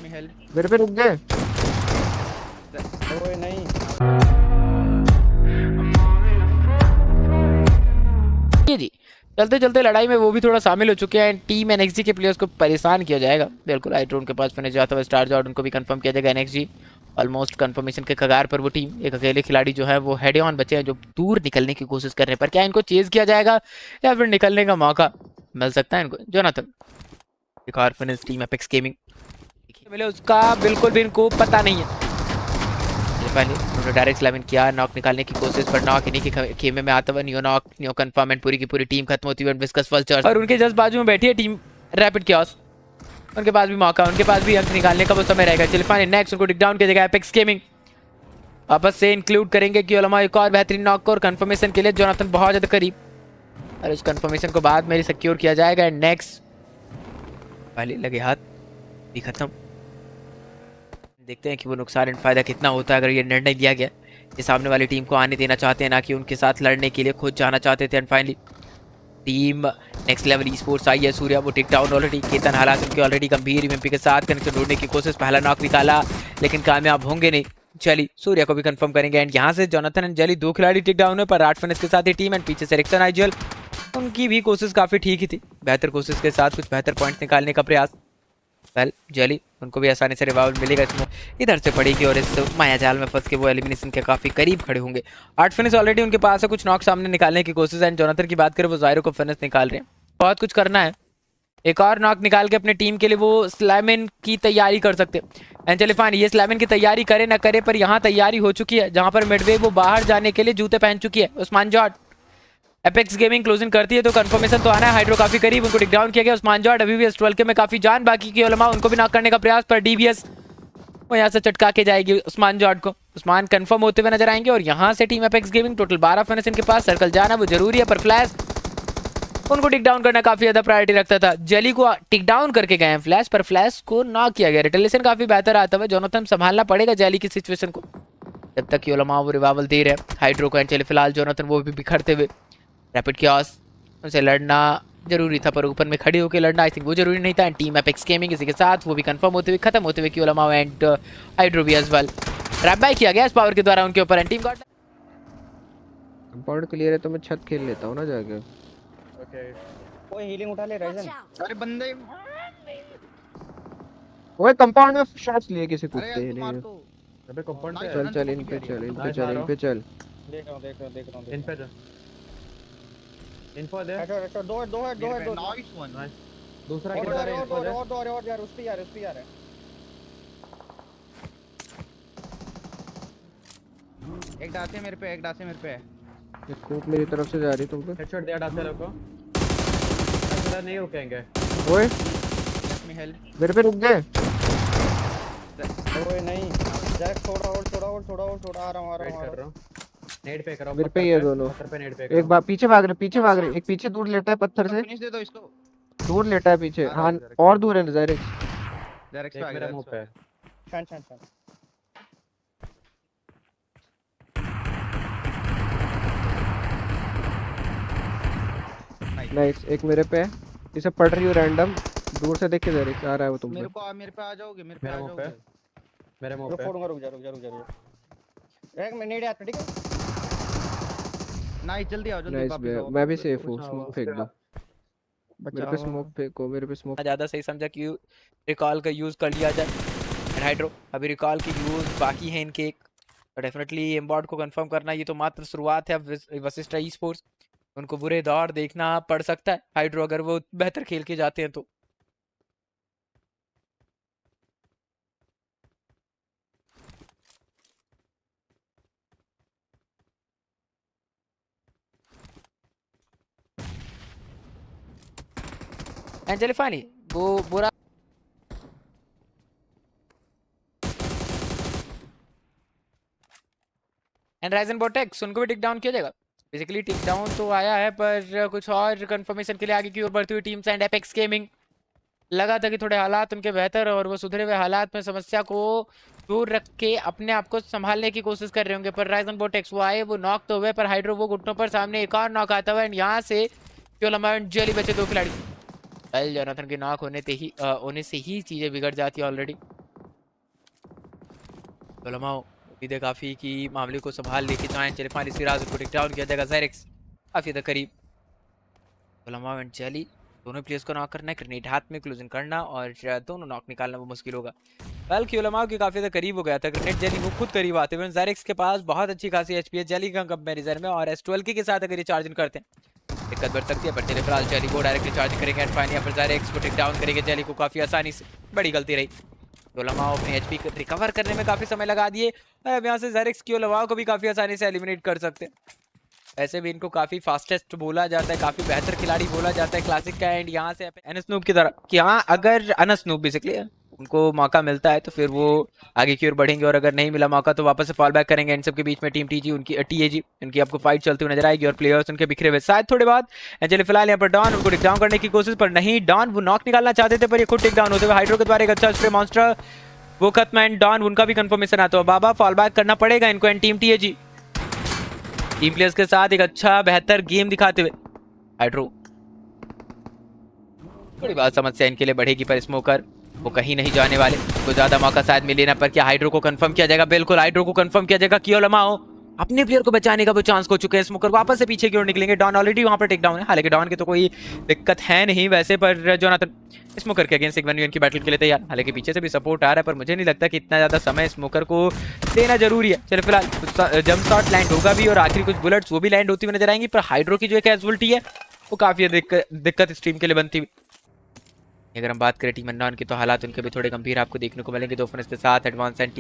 मेरे पे रुक गए। ओए नहीं जी चलते चलते लड़ाई में वो भी थोड़ा शामिल हो चुके हैं। टीम एनएक्सजी के प्लेयर्स को परेशान किया जाएगा। बिल्कुल हाइड्रोन के पास फिनिश जाता हुआ स्टार जॉर्डन को भी कंफर्म किया जाएगा। एनएक्सजी ऑलमोस्ट कंफर्मेशन के कगार पर वो टीम। एक अकेले खिलाड़ी जो है वो हेड ऑन बचे हैं जो दूर निकलने की कोशिश कर रहे हैं, पर क्या इनको चेज किया जाएगा या फिर निकलने का मौका मिल सकता है इनको? जोनाथन एक और फिनिश टीम एपेक्स गेमिंग मिले उसका बिल्कुल भी इनको पता नहीं है। पहले उन्होंने डायरेक्ट 11 किया नॉक निकालने की कोशिश, पर नॉक इन्हीं के खेमे में आता हुआ neo knock neo confirm and पूरी की पूरी टीम खत्म होती है। विस्कस फल्चर और उनके जस्ट बाजू में बैठी है टीम रैपिड क्योस। उनके पास भी मौका, उनके पास भी अंक निकालने का वो समय रहेगा। चलिए फाइनल नेक्स्ट उनको टिक डाउन किया जाएगा। एपेक्स गेमिंग वापस से इंक्लूड करेंगे कि ओलमा एक और बेहतरीन नॉक को और कंफर्मेशन के लिए जोनाथन बहुत ज्यादा करीब और उस कंफर्मेशन को बाद में सिक्योर किया जाएगा। एंड नेक्स्ट पहले लगे हाथ भी खत्म। देखते हैं कि वो नुकसान एंड फायदा कितना होता है अगर ये निर्णय लिया गया। ये सामने वाली टीम को आने देना चाहते हैं, ना कि उनके साथ लड़ने के लिए खुद जाना चाहते थे। And finally team next level esports आई है। सूर्या वो टिक डाउन ऑलरेडी। केतन हालात उनके ऑलरेडी गंभीर एमपी के साथ कनेक्शन ढूंढने की कोशिश, पहला नॉक निकाला लेकिन कामयाब होंगे नहीं। चली सूर्या को भी कंफर्म करेंगे। एंड यहाँ से जोनाथन एंड जेली दो खिलाड़ी टिक डाउन है, पर राट फिनिश के साथ ही टीम एंड पीछे से रिक्सन आईजीएल उनकी भी कोशिश काफी ठीक ही थी। बेहतर कोशिश के साथ कुछ बेहतर पॉइंट्स निकालने का प्रयास। वेल जेली उनको भी आसानी से रिवाइवल मिलेगा। इसमें इधर से पड़ेगी और इस माया जाल में फंस के वो एलिमिनेशन के काफी करीब खड़े होंगे। आर्ट फिनिश ऑलरेडी उनके पास है, कुछ नॉक सामने निकालने की कोशिश है। एंड जोनाथन की बात करें वो जायरो को फिनिश निकाल रहे हैं। बहुत कुछ करना है, एक और नॉक निकाल के अपने टीम के लिए वो स्लैमिन की तैयारी कर सकते हैं। एंड चलिए फाइन ये स्लैमिन की तैयारी करे ना करे, पर यहाँ तैयारी हो चुकी है जहाँ पर मिडवे वो बाहर जाने के लिए जूते पहन चुकी है। Usman jot apex gaming closing करती है तो कंफर्मेशन तो आना है। हाइड्रो काफी करीब, उनको टिक डाउन किया गया। उस्मान जॉट अभी भी एस 12 के में काफी जान बाकी की उलमा उनको भी नॉक करने का प्रयास, पर डीबीएस वो यहाँ से चटका के जाएगी उस्मान जॉट को। उस्मान कंफर्म होते हुए नजर आएंगे और यहाँ से team apex gaming total 12 finish इनके पास। सर्कल जाना वो जरूरी है, पर फ्लैश उनको टिक डाउन करना काफी ज्यादा प्रायोरिटी रखता था। जेली को टिक डाउन करके गए हैं फ्लैश, पर फ्लैश को नॉक किया गया। रिटेलेशन काफी बेहतर आता है। जोनाथन संभालना पड़ेगा जेली की सिचुएशन को जब तक कि उलमा वो रिवाइवल दे रहे हैं हाइड्रो को। एंड चलिए फिलहाल जोनाथन वो भी बिखरते हुए रैपिड क्योस उनसे लड़ना जरूरी था, पर ऊपर में खड़े होकर लड़ना आई थिंक वो जरूरी नहीं था। एंड टीम एपेक्स गेमिंग इसी के साथ वो भी कंफर्म होते हुए खत्म होते हुए कि उलमा एंड हाइड्रो भी एज वेल रैप बाय किया गया इस पावर के द्वारा उनके ऊपर। And team got compound clear है तो मैं छत खेल लेता हूँ ना जाके। ओके कोई हीलिंग उठा ले राइजन। अरे बंदे ओए कंपाउंड में शॉट्स लिए किसी अरे कुत्ते यार तू मार ने। तो अबे कंपाउंड पे चल चल इन पे चल इन पे चल इन पे चल। देख रहा हूं इन पे जा इन्फो दे अच्छा दो है नाइस वन दूसरा और किधर है और इन्फो दे और यार उस पे यार एक डासे मेरे पे स्कोप मेरी तरफ से जा रही तुम पे। हेडशॉट दिया डालते लोग को ऐसा नहीं रुकेंगे। ओए लेट मी हेल्प मेरे पे रुक गए। ओए नहीं जैक थोड़ा आ रहा हूं वेट कर रहा हूं नेट पे करो मेरे पे ये दोनों पत्थर पे नेट पे एक बार पीछे भाग रहे एक पीछे दूर लेटा है पत्थर से। फिनिश दे दो इसको दूर लेटा है पीछे। हाँ और दूर है डायरेक्ट। डायरेक्ट एक पे आ मेरा गया मुंह पे छान नाइस एक मेरे पे है। इसे पढ़ रही हूँ रैंडम दूर से देख के डायरेक्ट आ रहा है वो तुम पे। मेरे पे आ जाओगे मेरे पे मेरा आ मुंह पे जाओगे मेरे मुंह पे फोड़ूंगा रुक जा एक मिनट यार ठीक है। नाइस जल्दी आओ जल्दी नाइस वापस आओ मैं भी सेफ हूँ। बचाओ, स्मोक फेंक दो मेरे पे। स्मोक फेंको मेरे पे स्मोक। ज़्यादा सही समझा कि रिकॉल का यूज़ कर लिया जाए। एंड हाइड्रो अभी रिकॉल की यूज़ बाकी है इनके एक, डेफिनेटली एम्बॉर्ड को कंफर्म करना ये तो मात्र शुरुआत है। अब वशिष्ठा ई स्पोर्ट्स उनको बुरे दौर देखना पड़ सकता है हाइड्रो अगर वो बेहतर खेल के जाते हैं तो। एंड चलिए फाइनली वो बुरा एंड राइजन बोटेक्स उनको भी टिक डाउन किया जाएगा। बेसिकली टिक डाउन तो आया है, पर कुछ और कंफर्मेशन के लिए आगे की ओर बढ़ती हुई टीम्स एंड एपेक्स गेमिंग लगा था कि थोड़े हालात उनके बेहतर और वो सुधरे हुए हालात में समस्या को दूर रख के अपने आप को संभालने की कोशिश कर रहे होंगे। पर राइजन बोटेक्स वो आए वो नॉक तो हुए, पर हाइड्रो वो घुटनों पर सामने एक और नॉक आता हुआ। एंड यहाँ से जेली बचे दो खिलाड़ी। जोनाथन के नॉक होने से ही चीजें बिगड़ जाती है ऑलरेडी। लमाओ उम्मीद है काफ़ी कि मामले को संभाल लेके जाएं। चले फाइनली सिराज को टेक डाउन किया जाएगा। ज़ायरेक्स काफ़ी ज़्यादा करीब। लमाओ एंड जेली दोनों प्लेयर्स को नॉक करना है, ग्रेनेड हाथ में क्लोजिंग करना और दोनों नॉक निकालना वो मुश्किल होगा। वेल क्यूलमाओ के काफ़ी ज़्यादा करीब हो गया था ग्रेनेड, जेली वो खुद करीब आते हुए। ज़ायरेक्स के पास बहुत अच्छी खासी एचपी है जेली का कंपैरिजन में, और S12 के साथ अगर ये चार्जिंग करते हैं दिक्कत बढ़ सकती है। पर चले फिलहाल जेली को डायरेक्टली चार्ज करेंगे एंड फाइनली यहाँ पर ज़ायरेक्स को टेक डाउन करेंगे जेली को काफ़ी आसानी से। बड़ी गलती रही, क्यूलमाओ अपने एचपी को रिकवर करने में काफ़ी समय लगा दिए और अब यहाँ से ज़ायरेक्स क्यूलमाओ को भी काफ़ी आसानी से एलिमिनेट कर सकते हैं। ऐसे भी इनको काफ़ी फास्टेस्ट बोला जाता है, काफ़ी बेहतर खिलाड़ी बोला जाता है क्लासिक का। एंड यहाँ से अनस्नूप की तरह कि हाँ अगर अनस्नूप बेसिकली उनको मौका मिलता है तो फिर वो आगे की ओर बढ़ेंगे, और अगर नहीं मिला मौका तो वापस से फॉल बैक करेंगे। एंड सबके बीच में टीम टीजी उनकी टीएजी उनकी आपको फाइट चलती हुई नजर आएगी और प्लेयर्स उनके बिखरे हुए शायद थोड़े बाद। चलिए फिलहाल यहाँ पर डॉन उनको टेक डाउन करने की कोशिश, पर नहीं डॉन वो नॉक निकालना चाहते थे पर ये खुद टेक डाउन होते हुए। हाइड्रो के द्वारा एक अच्छा स्प्रे मॉन्स्टर वो खत्म एंड डॉन उनका भी कंफर्मेशन आता है। बाबा फॉल बैक करना पड़ेगा इनको and team TAG team players के साथ एक अच्छा बेहतर गेम दिखाते हुए। हाइड्रो थोड़ी बात समस्या इनके लिए बढ़ेगी, पर स्मोकर वो कहीं नहीं जाने वाले, तो ज्यादा मौका शायद मिले ना। पर क्या हाइड्रो को कंफर्म किया जाएगा? बिल्कुल हाइड्रो को कंफर्म किया जाएगा। क्यूलमाओ अपने प्लेयर को बचाने का वो चांस हो चुके हैं। स्मोकर वापस से पीछे की ओर निकलेंगे। डॉन ऑलरेडी वहां पर टेक डाउन है, हालांकि डॉन की तो कोई दिक्कत है नहीं वैसे, पर जोनाथन स्मोकर के अगेंस्ट 1v1 की बैटल के लिए तैयार। हालांकि पीछे से भी सपोर्ट आ रहा है, पर मुझे नहीं लगता कि इतना ज्यादा समय स्मोकर को देना जरूरी है। चलो फिलहाल जंप शॉट लैंड होगा भी और आखिरी कुछ बुलेट्स वो भी लैंड होती हुई नजर आएंगी, पर हाइड्रो की जो कैजुअलिटी है वो काफी दिक्कत इस टीम के लिए बनती हुई। अगर हम बात करें टीम अननोन की तो हालात उनके भी थोड़े गंभीर आपको देखने को मिलेंगे। 2 फर्स्ट के साथ एडवांस एंड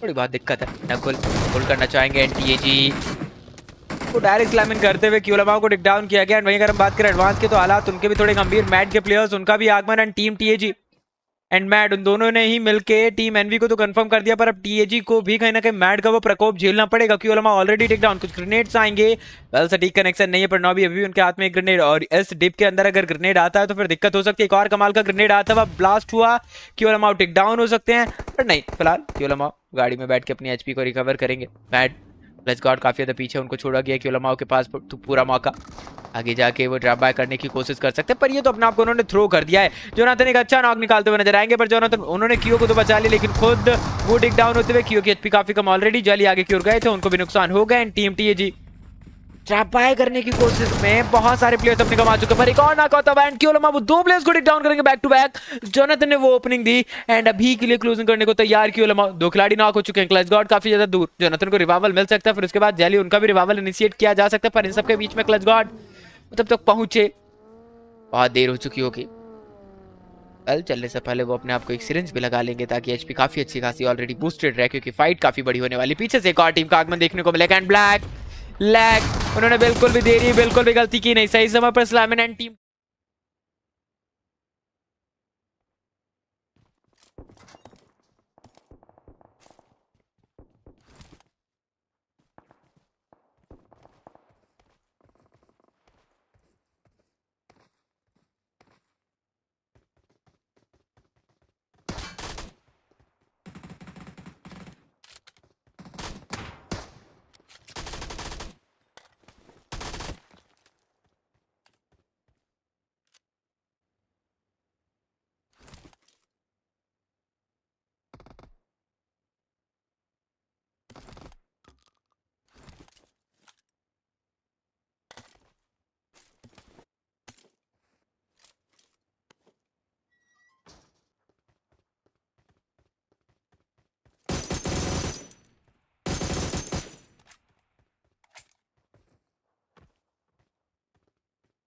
थोड़ी बहुत दिक्कत है। नकुल पुल करना चाहेंगे एंड टीएजी को डायरेक्ट क्लाइमिंग करते हुए क्यूलमाओ को टेक डाउन किया गया। एंड वहीं अगर हम बात करें एडवांस के तो हालात उनके भी थोड़े गंभीर। मैड के प्लेयर्स उनका भी आगमन and team TAG and mad उन दोनों ने ही मिलके टीम एनवी को तो कंफर्म कर दिया, पर अब टीएजी को भी कहीं ना कहीं मैड का वो प्रकोप झेलना पड़ेगा। क्यूलमाओ ऑलरेडी टेक डाउन, कुछ ग्रेनेड्स आएंगे। वेल सटीक कनेक्शन नहीं है, पर नॉबी अभी उनके हाथ में एक ग्रेनेड, और इस डिप के अंदर अगर ग्रेनेड आता है तो फिर दिक्कत हो सकती है। एक और कमाल का ग्रेनेड आता है, ब्लास्ट हुआ, क्यूलमाओ टेक डाउन हो सकते हैं, पर नहीं फिलहाल क्यूलमाओ गाड़ी में बैठ के अपनी एचपी को रिकवर करेंगे। मैड प्लस गॉड काफी ज्यादा पीछे उनको छोड़ा गया। क्यूलमाओ के पास तो पूरा मौका आगे जाके वो ड्रॉप बैक करने की कोशिश कर सकते हैं, पर ये तो अपने आप को उन्होंने थ्रो कर दिया है। जोनाथन एक अच्छा नॉक निकालते हुए नजर आएंगे, पर जोनाथन उन्होंने क्यू को तो बचा लिया, लेकिन खुद वो टिक डाउन होते हुए क्यू की एचपी काफी कम ऑलरेडी। जली आगे की ओर गए थे, उनको भी नुकसान हो गया। एंड टीम टीएजी ट्रैप बाय करने की कोशिश में बहुत सारे प्लेयर्स अपने कमा चुके, पर एक और नॉक होता है एंड क्यूलमाओ वो 2 प्लेयर्स को टिक डाउन करेंगे बैक टू बैक। जोनाथन ने वो ओपनिंग दी एंड अभी के लिए क्लोजिंग करने को तैयार। क्यूलमाओ 2 खिलाड़ी नॉक हो चुके हैं। क्लच गॉड काफी ज्यादा दूर, जोनाथन को रिवाइवल मिल सकता है, फिर उसके बाद जेली उनका भी रिवाइवल इनिशिएट किया जा सकता है, पर इन सबके बीच में क्लच गॉड तब तक पहुंचे बहुत देर हो चुकी होगी। कल चलने से पहले वो अपने आप को एक सिरिंज भी लगा लेंगे ताकि एचपी काफी अच्छी खासी ऑलरेडी बूस्टेड रहे, क्योंकि फाइट काफी बड़ी होने वाली। पीछे से एक और टीम का आगमन देखने को मिलेगा एंड ब्लैक लैग उन्होंने बिल्कुल भी देरी बिल्कुल भी गलती की नहीं, सही समय पर स्लैमन एंड टीम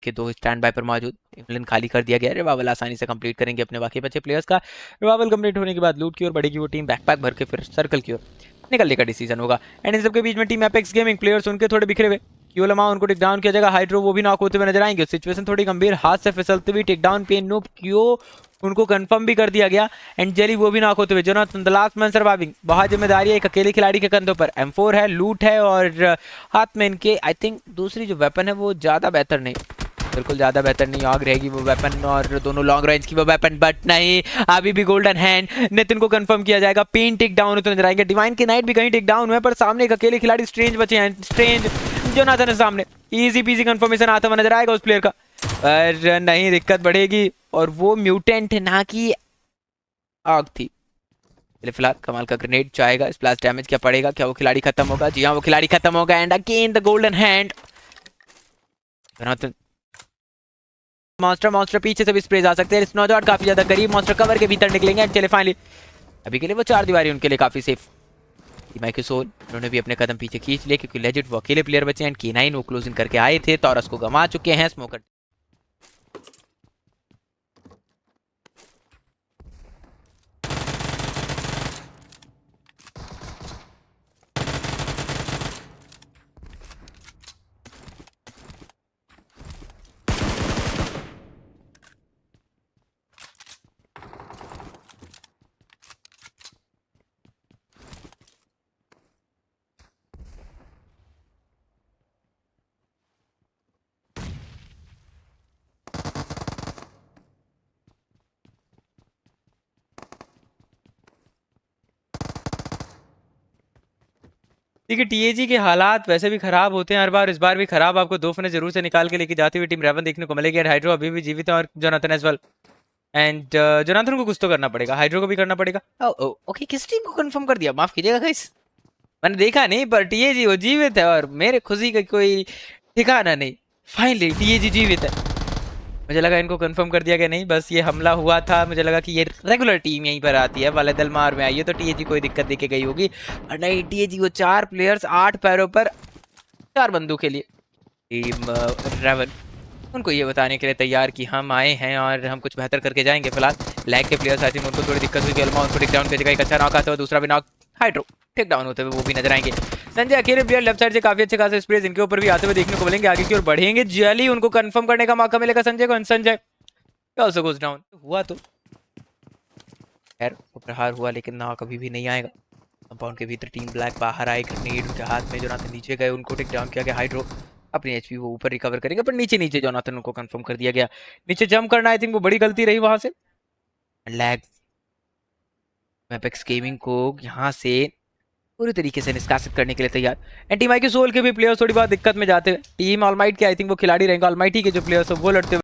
के 2 स्टैंड बाय पर मौजूद। इंग्लैंड खाली कर दिया गया। रिवाइवल आसानी से कंप्लीट करेंगे अपने बाकी बचे प्लेयर्स का। रिवाइवल कंप्लीट होने के बाद लूट की ओर बढ़ेगी वो टीम, बैकपैक भर के फिर सर्कल की ओर निकलने का डिसीजन होगा। एंड इन सबके बीच में टीम एपेक्स गेमिंग प्लेयर्स उनके थोड़े बिखरे हुए। क्यूलमाओ उनको टेक डाउन किया जाएगा। हाइड्रो वो भी नॉक होते हुए नजर आएंगे। सिचुएशन थोड़ी गंभीर, हाथ से फिसलते हुए टेक डाउन पे नूप क्यू उनको कंफर्म भी कर दिया गया एंड जेली वो भी नॉक होते हुए। Jonathan the last man surviving, बहुत जिम्मेदारी है एक अकेले खिलाड़ी के कंधों पर। M4 है, लूट है और हाथ में इनके आई थिंक दूसरी जो वेपन है वो ज्यादा बेहतर नहीं, बिल्कुल ज्यादा बेहतर नहीं। आग रहेगी वो वेपन और दोनों लॉन्ग रेंज की वो वेपन, बट नहीं अभी भी गोल्डन हैंड। नितिन को कंफर्म किया जाएगा। पेन टेक डाउन होते नजर आएंगे। डिवाइन के नाइट भी कहीं टेक डाउन हुए, पर सामने एक अकेले खिलाड़ी स्ट्रेंज बचे हैं। स्ट्रेंज जोनाथन है सामने, इजी पीजी कंफर्मेशन आता हुआ नजर आएगा उस प्लेयर का, पर नहीं दिक्कत बढ़ेगी। और वो म्यूटेंट ना कि आग थी, चलिए फिलहाल कमाल का ग्रेनेड जाएगा, स्प्लैश डैमेज क्या पड़ेगा, क्या वो खिलाड़ी खत्म होगा? जी हाँ वो खिलाड़ी खत्म होगा and again the golden hand. Monster पीछे से भी स्प्रे जा सकते हैं, स्नोजॉट काफी ज्यादा करीब, मॉन्स्टर कवर के भीतर निकलेंगे एंड चले फाइनली अभी के लिए वो 4 दीवारी उनके लिए काफी सेफ। माइकल सोल उन्होंने भी अपने कदम पीछे खींच लिए क्योंकि लेजिट वो अकेले प्लेयर बचे एंड K9 वो क्लोजिंग करके आए थे, टॉरस को गंवा चुके हैं। स्मोकर देखिए टीएजी के हालात वैसे भी खराब होते हैं हर बार, इस बार भी खराब आपको 2 फने जरूर से निकाल के लेके जाती हुई टीम रेवन देखने को मिलेगी एंड हाइड्रो अभी भी जीवित है और Jonathan as well and Jonathan को कुछ तो करना पड़ेगा, हाइड्रो को भी करना पड़ेगा। ओके किस टीम को कंफर्म कर दिया, माफ कीजिएगा गाइस मैंने देखा नहीं, पर टीएजी वो जीवित है और मेरे खुशी का कोई ठिकाना नहीं। फाइनली टीएजी जीवित है, मुझे लगा इनको कंफर्म कर दिया गया, नहीं बस ये हमला हुआ था, मुझे लगा कि ये रेगुलर टीम यहीं पर आती है, वाले दलमार में आई है तो टीएजी कोई दिक्कत देके गई होगी, और नहीं टीएजी वो 4 प्लेयर्स 8 पैरों पर 4 बंदूक के लिए टीम रेवन उनको ये बताने के लिए तैयार कि हम आए हैं और हम कुछ बेहतर करके जाएंगे। फिलहाल लैग के प्लेयर्स आई थिंक उनको थोड़ी दिक्कत हुई, अल्मा उनको टेक डाउन की जगह एक अच्छा नॉक आता है, दूसरा भी नॉक हाइड्रो टेक डाउन होते हुए वो भी नजर आएंगे। संजय अकेले प्लेयर लेफ्ट साइड से काफी अच्छे खासे स्प्रेज इनके ऊपर भी आते हुए देखने को मिलेंगे, आगे की ओर बढ़ेंगे, जल्दी उनको कंफर्म करने का मौका मिलेगा संजय को। Sanjay also goes down। हुआ तो खैर वो प्रहार हुआ लेकिन ना कभी भी नहीं आएगा। कंपाउंड के भीतर टीम ब्लैक बाहर आए, ग्रेनेड उनके हाथ में, जोनाथन नीचे गए, उनको टेक डाउन किया गया, हाइड्रो अपनी एचपी वो ऊपर रिकवर करेंगे, पर नीचे जोनाथन उनको कंफर्म कर दिया गया। नीचे जंप करना आई थिंक वो बड़ी गलती रही वहां से, लैग एपेक्स गेमिंग को यहाँ से पूरी तरीके से निष्कासित करने के लिए तैयार। एंड टीम आई के सोल के भी प्लेयर्स थोड़ी बहुत दिक्कत में जाते हैं, टीम ऑलमाइट के आई थिंक वो खिलाड़ी रहेंगे, ऑलमाइटी के जो प्लेयर्स वो लड़ते